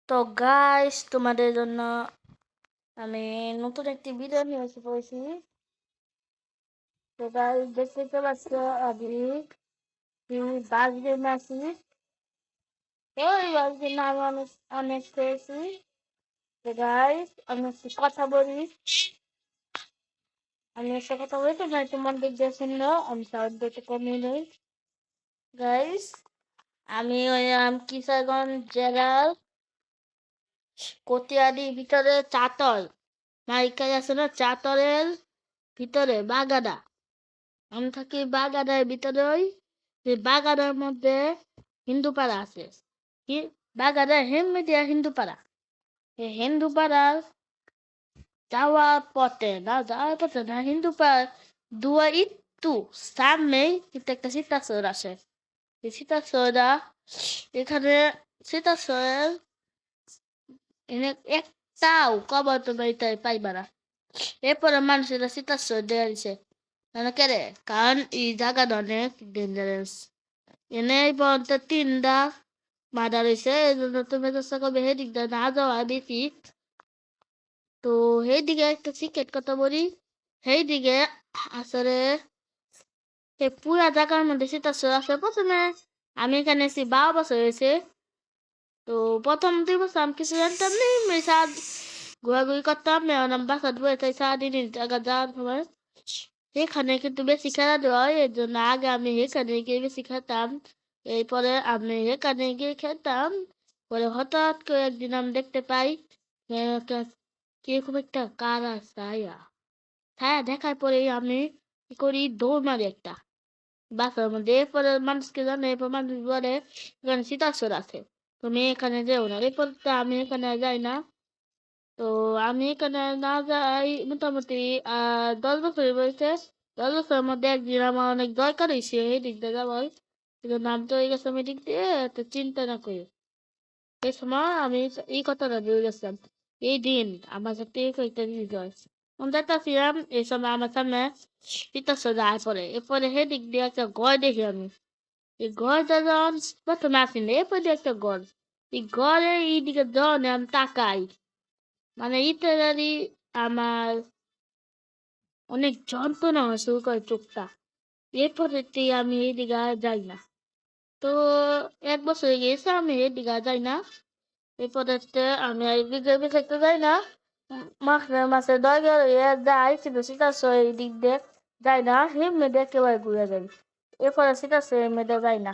তো গাইস তোমাদের জন্য আমি নতুন একটি ভিডিও নিয়ে এসে পড়েছি। তো গাইস দেখতে তো পাচ্ছ আমি বাস গেমে আছি। ওই বাস গেমে আমি অনেক অনেক পেয়েছি। তো গাইস আমি একটু কথা বলি, তোমরা একটু মন দিয়ে দেখছেন না, আমি সাউন্ড একটু কমিয়ে নেই। গাইস আমি হইলাম কিশোরগঞ্জ জেলার কটিয়াদির ভিতরে চাতল মাইকাই আছে না, চাতলের ভিতরে বাগাদা। আমি থাকি বাগানের ভিতরে, ওই যে বাগানের মধ্যে হিন্দু পাড়া আছে। কি বাগানের হেমমেদিয়া হিন্দু পাড়া, এই হিন্দু পাড়ার যাওয়ার পথে না হিন্দু পাড়ার দুয়া একটু সামনেই কিন্তু একটা সীতাচোর আছে। এই সীতাচোরা এখানে সীতাচোরের এনে একটাও কবর তো বাড়িতে পাইবা না। এরপরে মানুষের সীতাচোর দেয়া দিছে কেরে, কারণ এই জায়গাটা অনেক ডেঞ্জারাস। এনে এই পর্যন্ত 3টা মার্ডার হয়েছে, এই জন্য তুমি চেষ্টা করবে সেদিক দিয়ে না যাওয়া বেশি। তো সেইদিকে একটা সিক্রেট কথা বলি, সেইদিকে আসলে সেই পুরা জায়গার মধ্যে সেটা আছে। প্রথমে আমি এখানে এসেছি 12 বছর হয়েছে। তো প্রথম 2 বছর আমি কিছু জানতাম না, আমি ঘোরাঘুরি করতাম, মেয়র বাসা ধরে তাই সারাদিন জায়গা যাওয়ার সময় সেখানে কিন্তু বেশি খেলাধুলা হয়, এর জন্য আগে আমি এখানে গিয়ে বেশি খেতাম। এরপরে আমি এখানে গিয়ে খেতাম, পরে হঠাৎ করে একদিন আমি দেখতে পাই কিরকম একটা কারা ছায়া ছায়া দেখার পরে আমি কি করি, দৌড় মারি একটা বাসার মধ্যে। এরপরে মানুষকে জানে, এরপর মানুষ বলে এখানে সীতাচোর আছে, তুমি এখানে যেও না। এরপর তো আমি এখানে যাই না। তো আমি এখানে না যাই মোটামুটি 10 বছর বয়সে। 10 বছরের মধ্যে একদিন আমার অনেক দরকার হয়েছে এই দিক দিয়ে যাওয়ার, এই জন্য আমি তো এই গেছিলাম এই দিক দিয়ে, তো চিন্তা না করি। এই সময় আমি এই কথাটা ভুলে গেছিলাম। এই দিন আমার সাথে কয়েকটা জিনিস হয়। আমি দেখতেছিলাম এই সময় আমার সামনে পিতাশ্র যায় পরে, এরপরে সেদিক দিয়ে একটা ঘর দেখি আমি। এই ঘরটা যখন প্রথমে আসিনি, এরপরে একটা ঘর, এই ঘরের এই দিকে যখন আমি তাকাই, মানে ইটালি আমার অনেক যন্ত্রণা হয় শুরু করে চোখটা। এরপরে আমি এদিকে আর যাই না। তো 1 বছর হয়ে গেছে আমি এদিকে আর যাই না। এরপরে আমি আর এদিকে থাকতে যাই না। মাসে মাসে দরকার হয়ে যাই, কিন্তু সেটা এই দিক দিয়ে যাই না, হেমমেদে একেবারে ঘুরে যাই। এরপরে সেটা মেয়েদে যাই না।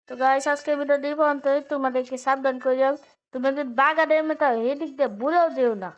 তো গাইস আজকে ভিডিও দিব অন্তত তোমাদেরকে সাবধান করে যাও, তুমি যদি বাগানের মেটা এদিক দিয়ে ভুলেও যেও না।